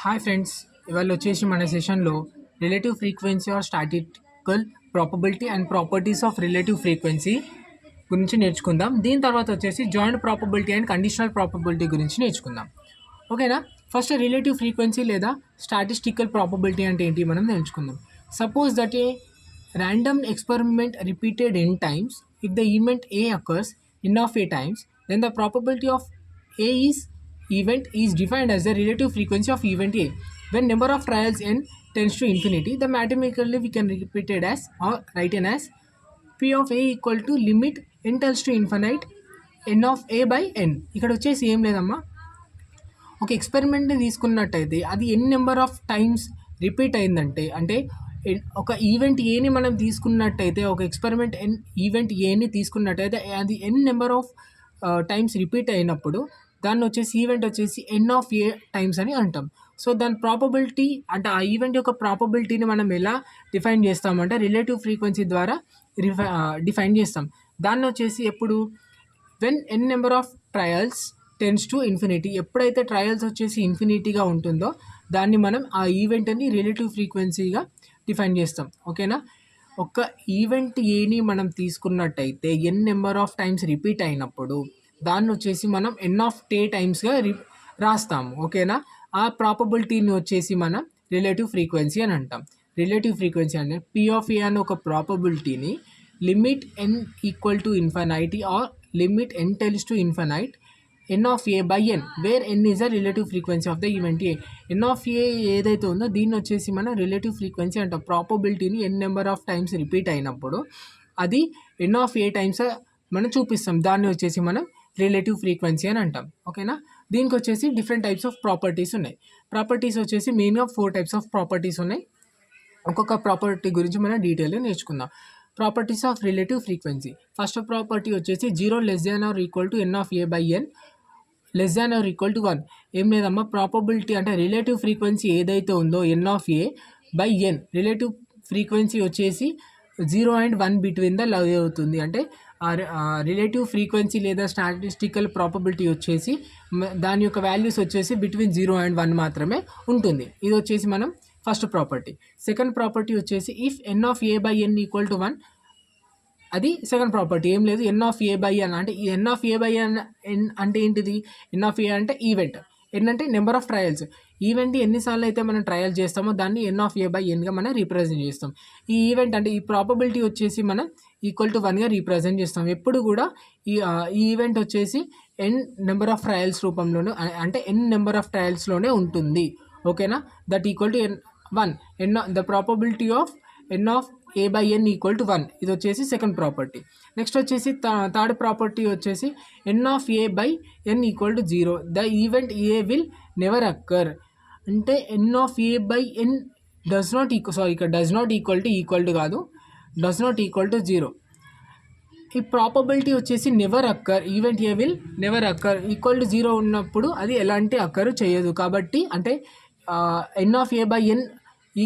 Hi friends, ఇవాళ వచ్చేసి మన సెషన్లో relative frequency or statistical probability and properties of relative frequency గురించి నేర్చుకుందాం. దీని తర్వాత వచ్చేసి joint probability and conditional probability గురించి నేర్చుకుందాం. ఓకేనా? ఫస్ట్ రిలేటివ్ ఫ్రీక్వెన్సీ లేదా స్టాటిస్టికల్ ప్రాబబిలిటీ అంటే ఏంటి మనం నేర్చుకుందాం. Suppose that A random experiment repeated n times. If the event A occurs n of a times, then the probability of A is event is defined as the relative frequency of event A. When number of trials n tends to infinity, the mathematically we can repeat it as or write it as P of A equal to limit n tends to infinite n of A by n. ఇక్కడ వచ్చేసి ఏం లేదమ్మా, ఒక ఎక్స్పెరిమెంట్ని తీసుకున్నట్టయితే అది ఎన్ number of times repeat అయిందంటే, అంటే ఒక ఈవెంట్ ఏని మనం తీసుకున్నట్టయితే, ఒక ఎక్స్పెరిమెంట్ ఈవెంట్ ఏని తీసుకున్నట్టయితే అది ఎన్ నెంబర్ ఆఫ్ టైమ్స్ రిపీట్ అయినప్పుడు దాన్ని వచ్చేసి ఈవెంట్ వచ్చేసి ఎన్ ఆఫ్ ఏ టైమ్స్ అని అంటాం. సో దాని ప్రాబబిలిటీ అంటే ఆ ఈవెంట్ యొక్క ప్రాబబిలిటీని మనం ఎలా డిఫైన్ చేస్తామంటే రిలేటివ్ ఫ్రీక్వెన్సీ ద్వారా డిఫైన్ చేస్తాం. దాన్ని వచ్చేసి ఎప్పుడు when n number of trials tends to infinity, ఎప్పుడైతే ట్రయల్స్ వచ్చేసి ఇన్ఫినిటీగా ఉంటుందో దాన్ని మనం ఆ ఈవెంట్ని రిలేటివ్ ఫ్రీక్వెన్సీగా డిఫైన్ చేస్తాం. ఓకేనా? ఒక ఈవెంట్ ఏని మనం తీసుకున్నట్టయితే ఎన్ నెంబర్ ఆఫ్ టైమ్స్ రిపీట్ అయినప్పుడు దాన్ని వచ్చేసి మనం ఎన్ ఆఫ్ టే టైమ్స్గా రాస్తాము. ఓకేనా? ఆ ప్రాబబిలిటీని వచ్చేసి మనం రిలేటివ్ ఫ్రీక్వెన్సీ అని అంటాం. రిలేటివ్ ఫ్రీక్వెన్సీ అంటే పి ఆఫ్ ఏ అనే ఒక ప్రాబబిలిటీని limit n equal to infinity or limit n tends to infinite n of A by n, where n is the relative frequency of the event A. N of A ఏదైతే ఉందో దీన్ని వచ్చేసి మనం relative frequency అంటాం. ప్రాబబిలిటీని n number of times repeat అయినప్పుడు అది ఎన్ of A times మనం చూపిస్తాం. దాన్ని వచ్చేసి మనం రిలేటివ్ ఫ్రీక్వెన్సీ అని అంటాం. ఓకేనా? దీనికి వచ్చేసి డిఫరెంట్ టైప్స్ ఆఫ్ ప్రాపర్టీస్ ఉన్నాయి. ప్రాపర్టీస్ వచ్చేసి మెయిన్గా 4 టైప్స్ ఆఫ్ ప్రాపర్టీస్ ఉన్నాయి. ఒక్కొక్క ప్రాపర్టీ గురించి మనం డీటెయిల్గా నేర్చుకుందాం. Properties of relative frequency. First property వచ్చేసి 0 less than or equal to n of A by n less than or equal to 1. ఏం లేదమ్మా, ప్రాబబిలిటీ అంటే రిలేటివ్ ఫ్రీక్వెన్సీ ఏదైతే ఉందో n of A by n, relative frequency వచ్చేసి 0 and 1 between the love అవుతుంది. అంటే relative frequency లేదా statistical probability వచ్చేసి దాని యొక్క వాల్యూస్ వచ్చేసి బిట్వీన్ 0 and 1 మాత్రమే ఉంటుంది. ఇది వచ్చేసి మనం ఫస్ట్ ప్రాపర్టీ. సెకండ్ ప్రాపర్టీ వచ్చేసి if n of A by n equal to 1, అది సెకండ్ ప్రాపర్టీ. ఏం లేదు, ఎన్ ఆఫ్ ఏ బై ఎన్ అంటే ఎన్ ఆఫ్ ఏ బై ఎన్ అంటే ఏంటిది? ఎన్ ఆఫ్ ఏ అంటే ఈవెంట్, ఎన్ అంటే నెంబర్ ఆఫ్ ట్రయల్స్. ఈవెంట్ ఎన్నిసార్లు అయితే మనం ట్రయల్ చేస్తామో దాన్ని ఎన్ ఆఫ్ ఏ బై ఎన్గా మనం రీప్రజెంట్ చేస్తాం. ఈ ఈవెంట్ అంటే ఈ ప్రాబబిలిటీ వచ్చేసి మనం ఈక్వల్ టు 1గా రీప్రజెంట్ చేస్తాం. ఎప్పుడు కూడా ఈ ఈవెంట్ వచ్చేసి ఎన్ నెంబర్ ఆఫ్ ట్రయల్స్ రూపంలోనే, అంటే ఎన్ నెంబర్ ఆఫ్ ట్రయల్స్లోనే ఉంటుంది. ఓకేనా? That equal to n 1. The probability of n of A by n equal to 1. ఇది వచ్చేసి సెకండ్ ప్రాపర్టీ. నెక్స్ట్ వచ్చేసి థర్డ్ ప్రాపర్టీ వచ్చేసి n of A by n equal to 0. The event A will never occur. అంటే n of A by n does not equal, ఇక్కడ does not equal to కాదు, does not equal to 0. ఈ probability వచ్చేసి never occur, event A will never occur equal to 0 ఉన్నప్పుడు అది ఎలాంటి occur చేయదు. కాబట్టి అంటే n of A by n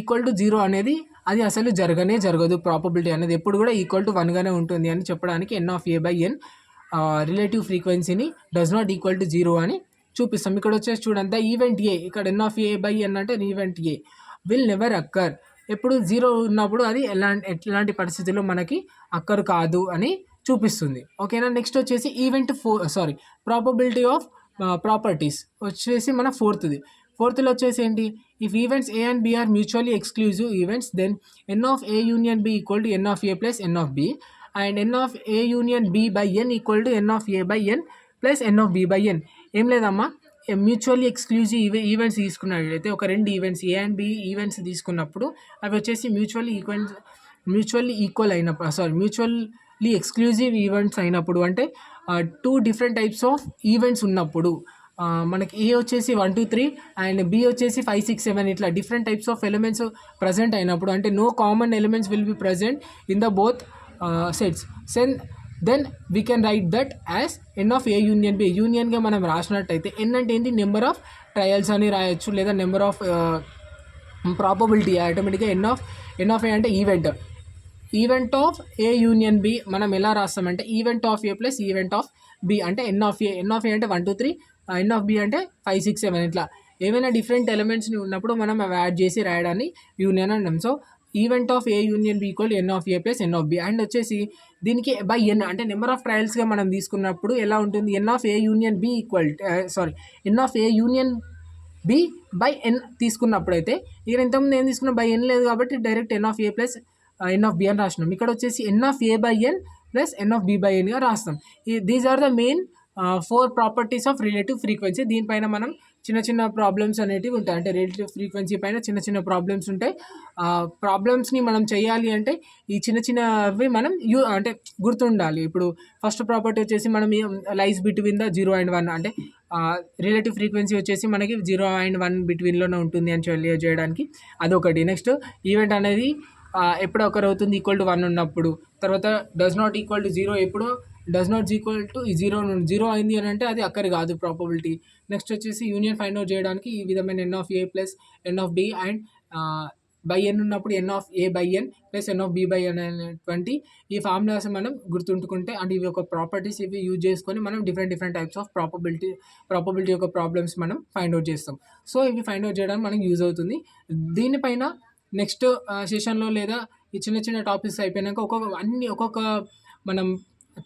equal to 0 అనేది అది అసలు జరగదు. ప్రాబబిలిటీ అనేది ఎప్పుడు కూడా ఈక్వల్ టు 1గానే ఉంటుంది అని చెప్పడానికి n of A by n relative ఫ్రీక్వెన్సీని డస్ నాట్ ఈక్వల్ టు 0 అని చూపిస్తాం. ఇక్కడ వచ్చేసి చూడండి, ఈవెంట్ ఏ, ఇక్కడ ఎన్ ఆఫ్ ఏ బై ఎన్ అంటే ఈవెంట్ ఏ విల్ నెవర్ అక్కర్, ఎప్పుడు 0 ఉన్నప్పుడు అది ఎలాంటి పరిస్థితుల్లో మనకి అక్కర్ కాదు అని చూపిస్తుంది. ఓకేనా? నెక్స్ట్ వచ్చేసి ఈవెంట్ ప్రాబబిలిటీ ఆఫ్ ప్రాపర్టీస్ వచ్చేసి మన ఫోర్త్లో వచ్చేసి ఏంటి? If events A and B are mutually exclusive events, then n of A union B equal to n of A plus n of B, and n of A union B by n equal to n of A by n plus n of B by n. ఏం లేదమ్మా, mutually exclusive events తీసుకున్నట్లయితే ఒక 2 events A and B events తీసుకున్నప్పుడు అవి వచ్చేసి mutually exclusive events అయినప్పుడు, అంటే 2 different types of events ఉన్నప్పుడు మనకి ఏ వచ్చేసి 1 2 3 అండ్ బి వచ్చేసి 5 6 7 ఇట్లా different types of elements present అయినప్పుడు, అంటే no common elements will be present in the both sets, then we can write that as n of A union B. యూనియన్గా మనం రాసినట్టయితే ఎన్ అంటే ఏంటి? నెంబర్ ఆఫ్ ట్రయల్స్ అని రాయొచ్చు, లేదా నెంబర్ ఆఫ్ ప్రాబబిలిటీ. ఆటోమేటిక్గా ఎన్ ఆఫ్ ఏ అంటే event of A union B మనం ఎలా రాస్తామంటే event of A plus event of B, అంటే ఎన్ ఆఫ్ ఏ అంటే 1 2 3, ఎన్ ఆఫ్ బి అంటే 5 6 7 ఇట్లా ఏవైనా డిఫరెంట్ ఎలిమెంట్స్ని ఉన్నప్పుడు మనం అవి యాడ్ చేసి రాయడాన్ని యూనియన్ అంటాం. So event of A union B equal n of A plus n of B. And వచ్చేసి దీనికి బై ఎన్ అంటే నెంబర్ ఆఫ్ ట్రయల్స్గా మనం తీసుకున్నప్పుడు ఎలా ఉంటుంది, n of A union B equal n of A union B by n తీసుకున్నప్పుడైతే ఇక్కడ ఇంతకుముందు ఏం తీసుకున్నాం, బై ఎన్ లేదు కాబట్టి direct n of A plus n of B అని రాసినాం. ఇక్కడ వచ్చేసి n of A by n plus n of B by ఎన్గా రాస్తాం. These are the main 4 properties of relative frequency. దీనిపైన మనం చిన్న చిన్న ప్రాబ్లమ్స్ అనేటివి ఉంటాయి. అంటే రిలేటివ్ ఫ్రీక్వెన్సీ పైన చిన్న చిన్న ప్రాబ్లమ్స్ ఉంటాయి. ప్రాబ్లమ్స్ని మనం చేయాలి అంటే ఈ చిన్న చిన్నవి మనం అంటే గుర్తుండాలి. ఇప్పుడు ఫస్ట్ ప్రాపర్టీ వచ్చేసి మనం లైస్ బిట్వీన్ ద 0 and 1 అంటే రిలేటివ్ ఫ్రీక్వెన్సీ వచ్చేసి మనకి 0 and 1 బిట్వీన్లోనే ఉంటుంది అని తెలియజేయడానికి అదొకటి. నెక్స్ట్ ఈవెంట్ అనేది ఎప్పుడు ఒకరు అవుతుంది ఈక్వల్ టు 1 ఉన్నప్పుడు. తర్వాత డస్ నాట్ ఈక్వల్ టు 0 ఎప్పుడు డస్ నాట్ ఈక్వల్ టు 0 అయింది అని అంటే అది అక్కడి కాదు ప్రాబబిలిటీ. నెక్స్ట్ వచ్చేసి యూనియన్ ఫైండ్ అవుట్ చేయడానికి ఈ విధమైన n of A plus n of B and by n ఉన్నప్పుడు n of A by n plus n of B by n అనేటువంటి ఈ ఫార్ములాస్ మనం గుర్తుంటుకుంటే అండ్ ఇవి ఒక ప్రాపర్టీస్ ఇవి యూజ్ చేసుకొని మనం డిఫరెంట్ టైప్స్ ఆఫ్ ప్రాబబిలిటీ యొక్క ప్రాబ్లమ్స్ మనం ఫైండ్ అవుట్ చేస్తాం. సో ఇవి ఫైండ్ అవుట్ చేయడానికి మనకి యూజ్ అవుతుంది. దీనిపైన నెక్స్ట్ సెషన్లో లేదా ఈ చిన్న చిన్న టాపిక్స్ అయిపోయినాక ఒక్కొక్క మనం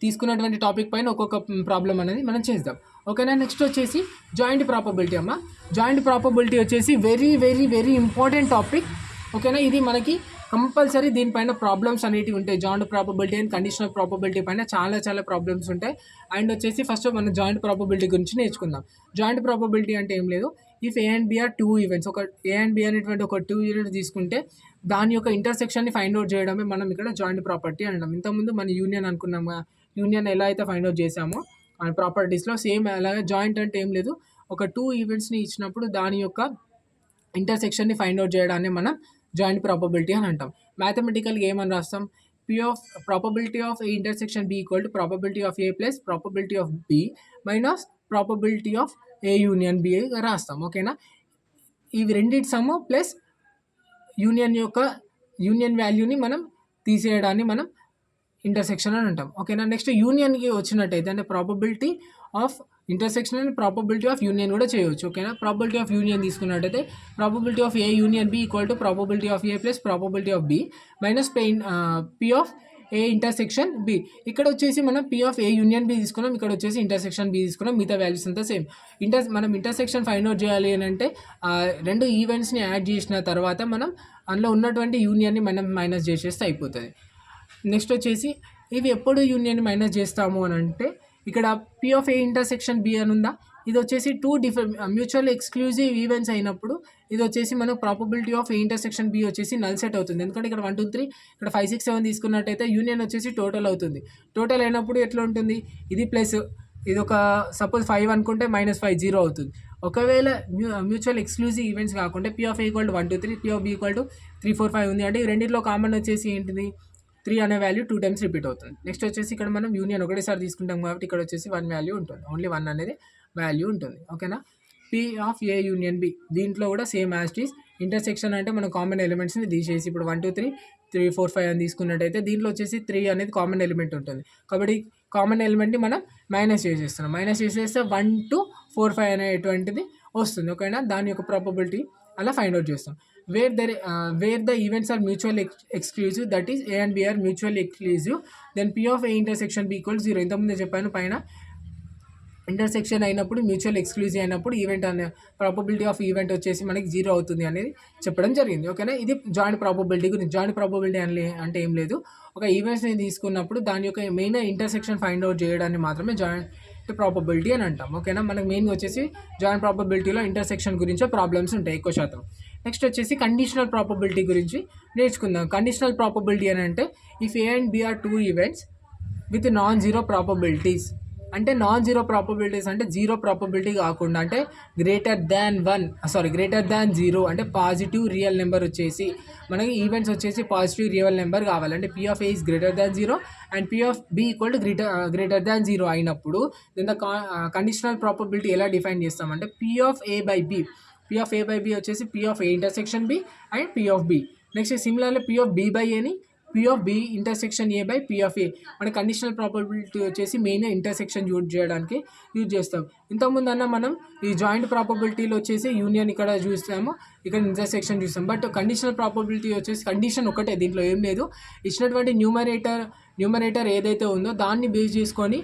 తీసుకున్నటువంటి టాపిక్ పైన ఒక్కొక్క ప్రాబ్లం అనేది మనం చేద్దాం. ఓకేనా. నెక్స్ట్ వచ్చేసి జాయింట్ ప్రాబబిలిటీ అమ్మ. జాయింట్ ప్రాబబిలిటీ వచ్చేసి very very very important topic. ఓకేనా. ఇది మనకి కంపల్సరీ దీనిపైన ప్రాబ్లమ్స్ అనేటివి ఉంటాయి. Joint probability and conditional probability పైన చాలా ప్రాబ్లమ్స్ ఉంటాయి. అండ్ వచ్చేసి ఫస్ట్ మనం జాయింట్ ప్రాబబిలిటీ గురించి నేర్చుకుందాం. జాయింట్ ప్రాబబిలిటీ అంటే ఏం లేదు, if A and B are 2 events, ఒక ఏ అండ్ బి అనేటువంటి ఒక 2 ఈవెంట్స్ తీసుకుంటే దాని యొక్క ఇంటర్సెక్షన్ని ఫైండ్ అవుట్ చేయడమే మనం ఇక్కడ జాయింట్ ప్రాపర్టీ అంటాం. ఇంతకుముందు మనం యూనియన్ అనుకున్నాము. యూనియన్ ఎలా అయితే ఫైండ్ అవుట్ చేసామో ప్రాపర్టీస్లో సేమ్ అలాగే జాయింట్ అంటే ఏం లేదు, ఒక 2 ఈవెంట్స్ని ఇచ్చినప్పుడు దాని యొక్క ఇంటర్సెక్షన్ని ఫైండ్ అవుట్ చేయడాన్ని మనం జాయింట్ ప్రాబబిలిటీ అని అంటాం. మ్యాథమెటికల్గా ఏమని రాస్తాం, P of probability of A intersection B equal to probability of A plus probability of B minus probability of A union B రాస్తాం. ఓకేనా. ఇవి రెండింటి సమ్ ప్లస్ యూనియన్ వాల్యూని మనం తీసేయడాన్ని మనం ఇంటర్సెక్షన్ అని అంటాం. ఓకేనా. నెక్స్ట్ యూనియన్కి వచ్చినట్టయితే అంటే probability of intersection and probability of union కూడా చేయవచ్చు. ఓకేనా. ప్రాబబిలిటీ ఆఫ్ యూనియన్ తీసుకున్నట్టయితే probability of A union B equal to probability of A plus probability of B minus P of A intersection B. ఇక్కడ వచ్చేసి మనం P of A union B తీసుకున్నాం, ఇక్కడ వచ్చేసి ఇంటర్సెక్షన్ బి తీసుకున్నాం. మిగతా వాల్యూస్ అంతా సేమ్. మనం ఇంటర్సెక్షన్ ఫైండ్ అవుట్ చేయాలి అని అంటే రెండు ఈవెంట్స్ని యాడ్ చేసిన తర్వాత మనం అందులో ఉన్నటువంటి యూనియన్ని మనం మైనస్ చేసేస్తే అయిపోతుంది. నెక్స్ట్ వచ్చేసి ఇవి ఎప్పుడు యూనియన్ మైనస్ చేస్తాము అని అంటే ఇక్కడ P of A intersection B అని ఉందా, ఇది వచ్చేసి 2 డిఫరెంట్ మ్యూచువల్ ఎక్స్క్లూజివ్ ఈవెంట్స్ అయినప్పుడు ఇది వచ్చేసి మనకు probability of A intersection B వచ్చేసి నల్ సెట్ అవుతుంది. ఎందుకంటే ఇక్కడ 1 2 3 ఇక్కడ 5 6 7 తీసుకున్నట్టయితే యూనియన్ వచ్చేసి టోటల్ అవుతుంది. టోటల్ అయినప్పుడు ఎట్లా ఉంటుంది, ఇది ప్లస్ ఇది ఒక సపోజ్ 5 అనుకుంటే -5 0 అవుతుంది. ఒకవేళ మ్యూచువల్ ఎక్స్క్లూజివ్ ఈవెంట్స్ కాకుండా P of A equal to 1 2 3 P of B equal to 3 4 5 ఉంది అంటే ఈ రెండింటిలో కామన్ వచ్చేసి ఏంటిది 3 అనే వాల్యూ 2 times రిపీట్ అవుతుంది. నెక్స్ట్ వచ్చేసి ఇక్కడ మనం యూనియన్ ఒకటేసారి తీసుకుంటాం కాబట్టి ఇక్కడ వచ్చేసి 1 వాల్యూ ఉంటుంది, ఓన్లీ 1 అనేది వాల్యూ ఉంటుంది. ఓకేనా. P of A union B దీంట్లో కూడా same as it is. Intersection అంటే మనం కామన్ ఎలిమెంట్స్ని తీసేసి ఇప్పుడు 1 2 3 3 4 5 అని తీసుకున్నట్టయితే దీంట్లో వచ్చేసి 3 అనేది కామన్ ఎలిమెంట్ ఉంటుంది కాబట్టి కామన్ ఎలిమెంట్ని మనం మైనస్ చేసేస్తున్నాం. మైనస్ చేసేస్తే 1 2 4 5 అనేటువంటిది వస్తుంది. ఓకేనా. దాని యొక్క ప్రాబబిలిటీ అలా ఫైండ్ అవుట్ చేస్తాం. Where the events are mutually exclusive, that is A and B are mutually exclusive, then P of A intersection B equals 0. ఇంతకుముందే చెప్పాను పైన ఇంటర్సెక్షన్ అయినప్పుడు మ్యూచువల్ ఎక్స్క్లూజివ్ అయినప్పుడు ఈవెంట్ అనే ప్రాబబిలిటీ ఆఫ్ ఈవెంట్ వచ్చేసి మనకి 0 అవుతుంది అనేది చెప్పడం జరిగింది. ఓకేనా. ఇది జాయింట్ ప్రాబబిలిటీ గురించి. జాయింట్ ప్రాబబిలిటీ అంటే ఏం లేదు, ఒక ఈవెంట్స్ని తీసుకున్నప్పుడు దాని యొక్క మెయిన్ ఇంటర్సెక్షన్ ఫైండ్ అవుట్ చేయడాన్ని మాత్రమే జాయింట్ ప్రాబబిలిటీ అని అంటాం. ఓకేనా. మనకు మెయిన్గా వచ్చేసి జాయింట్ ప్రాబబిలిటీలో ఇంటర్సెక్షన్ గురించే ప్రాబ్లమ్స్ ఉంటాయి ఎక్కువ శాతం. నెక్స్ట్ వచ్చేసి కండిషనల్ ప్రాబబిలిటీ గురించి నేర్చుకుందాం. కండిషనల్ ప్రాబబిలిటీ అని అంటే if A and B are 2 events with non zero probabilities. అంటే నాన్ జీరో ప్రాబబిలిటీస్ అంటే జీరో ప్రాబబిలిటీ కాకుండా అంటే గ్రేటర్ దాన్ 0 అంటే పాజిటివ్ రియల్ నెంబర్ వచ్చేసి మనకి ఈవెంట్స్ వచ్చేసి పాజిటివ్ రియల్ నెంబర్ కావాలి. అంటే P of A is greater than 0 and P of B equal to greater than 0 అయినప్పుడు దీని కండిషనల్ ప్రాబబిలిటీ ఎలా డిఫైన్ చేస్తామంటే P of A by B. P of A by B వచ్చేసి P of A intersection B and P of B. Next similarly P of B by ఏని P of B intersection A by P of A. మన conditional probability వచ్చేసి మెయిన్గా intersection use చేయడానికి use చేస్తాం. ఇంతకుముందు అన్న మనం ఈ జాయింట్ ప్రాబబిలిటీలో వచ్చేసి యూనియన్ ఇక్కడ చూస్తాము, ఇక్కడ ఇంటర్సెక్షన్ చూస్తాం. బట్ కండిషనల్ ప్రాబబిలిటీ వచ్చేసి కండిషన్ ఒకటే, దీంట్లో ఏం లేదు. ఇచ్చినటువంటి న్యూమరేటర్ ఏదైతే ఉందో దాన్ని బేస్ చేసుకొని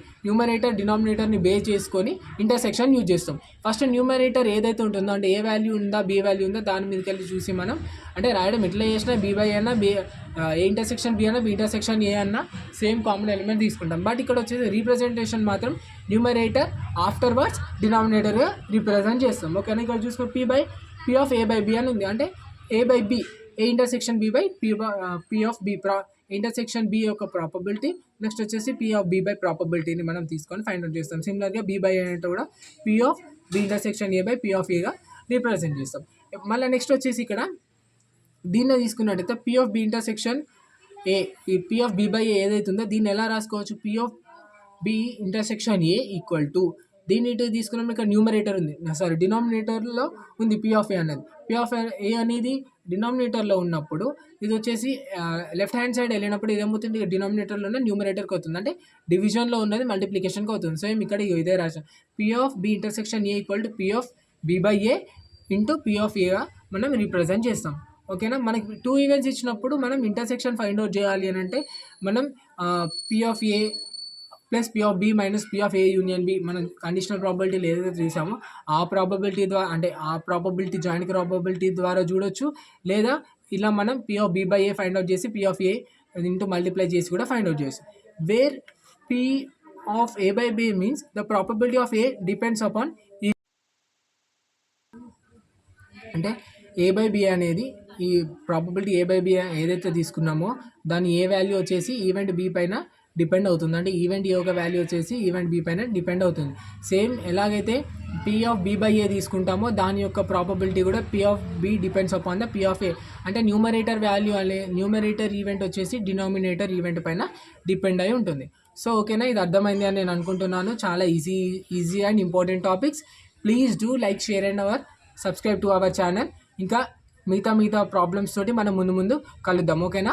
డినామినేటర్ని బేస్ చేసుకొని ఇంటర్సెక్షన్ యూజ్ చేస్తాం. ఫస్ట్ న్యూమరేటర్ ఏదైతే ఉంటుందో అంటే ఏ వాల్యూ ఉందా బి వాల్యూ ఉందా దాని మీదకి వెళ్ళి చూసి మనం అంటే రాయడం ఎట్లా చేసినా బి బై అన్నా ఏ ఇంటర్సెక్షన్ బి అన్నా బి ఇంటర్సెక్షన్ ఏ అన్నా సేమ్ కామన్ ఎలిమెంట్ తీసుకుంటాం. బట్ ఇక్కడ వచ్చేసి రీప్రజెంటేషన్ మాత్రం న్యూమరేటర్ ఆఫ్టర్ వర్డ్స్ డినామినేటర్గా రీప్రజెంట్ చేస్తాం. ఓకేనా, ఇక్కడ చూసుకో P of A by B అని ఉంది, అంటే A by B A intersection B by P of B intersection B యొక్క ప్రాబబిలిటీ. నెక్స్ట్ వచ్చేసి పీ ఆఫ్ బి బై ప్రాబబిలిటీని మనం తీసుకొని ఫైండ్ అవుట్ చేస్తాం. సిమిలర్గా బి బై అంటే కూడా P of B intersection A by P of ఏగా రీప్రజెంట్ చేస్తాం. మళ్ళీ నెక్స్ట్ వచ్చేసి ఇక్కడ దీన్ని తీసుకున్నట్టయితే P of B intersection A, ఈ P of B by A ఏదైతే ఉందో దీన్ని ఎలా రాసుకోవచ్చు, P of B intersection A equal to దీన్ని ఇటు తీసుకున్నాం. ఇక్కడ న్యూమరేటర్ ఉంది, డినామినేటర్లో ఉంది పీ ఆఫ్ ఏ అనేది. పీ ఆఫ్ ఏ అనేది డినామినేటర్లో ఉన్నప్పుడు ఇది వచ్చేసి లెఫ్ట్ హ్యాండ్ సైడ్ వెళ్ళినప్పుడు ఇదేమవుతుంది, డినామినేటర్లో ఉన్న న్యూమరేటర్కి అవుతుంది, అంటే డివిజన్లో ఉన్నది మల్టిప్లికేషన్కి అవుతుంది. సో ఇక్కడ ఇదే రాసాం, P of B intersection A equal to P of B by A into P of ఏగా మనం రిప్రజెంట్ చేస్తాం. ఓకేనా, మనకి 2 ఈవెంట్స్ ఇచ్చినప్పుడు మనం ఇంటర్సెక్షన్ ఫైండ్ అవుట్ చేయాలి అని అంటే మనం P of A plus P of B minus P of A union B మనం కండిషనల్ ప్రాబబిలిటీలు ఏదైతే తీసామో ఆ ప్రాబబిలిటీ ద్వారా, అంటే ఆ ప్రాబబిలిటీ జాయింట్ ప్రాబబిలిటీ ద్వారా చూడొచ్చు, లేదా ఇలా మనం P of B by A find out చేసి P of A into multiply చేసి కూడా ఫైండ్ అవుట్ చేస్తాం. Where P of A by B means the probability of A depends upon, అంటే ఏ బై బి అనేది ఈ ప్రాబబిలిటీ ఏ బై బి ఏదైతే తీసుకున్నామో దాని ఏ వాల్యూ వచ్చేసి ఈవెంట్ బి పైన డిపెండ్ అవుతుంది, అంటే ఈవెంట్ ఏ యొక్క వాల్యూ వచ్చేసి ఈవెంట్ బి పైన డిపెండ్ అవుతుంది. సేమ్ ఎలాగైతే P of B by A తీసుకుంటామో దాని యొక్క ప్రాబబిలిటీ కూడా P of B depends upon the P of A, అంటే న్యూమరేటర్ వాల్యూ అనే న్యూమరేటర్ ఈవెంట్ వచ్చేసి డినామినేటర్ ఈవెంట్ పైన డిపెండ్ అయి ఉంటుంది. సో ఓకేనా, ఇది అర్థమైంది అని నేను అనుకుంటున్నాను. చాలా easy and important topics. Please do like, share and subscribe to our channel. ఇంకా మిగతా ప్రాబ్లమ్స్ తోటి మనం ముందు కలుద్దాం. ఓకేనా.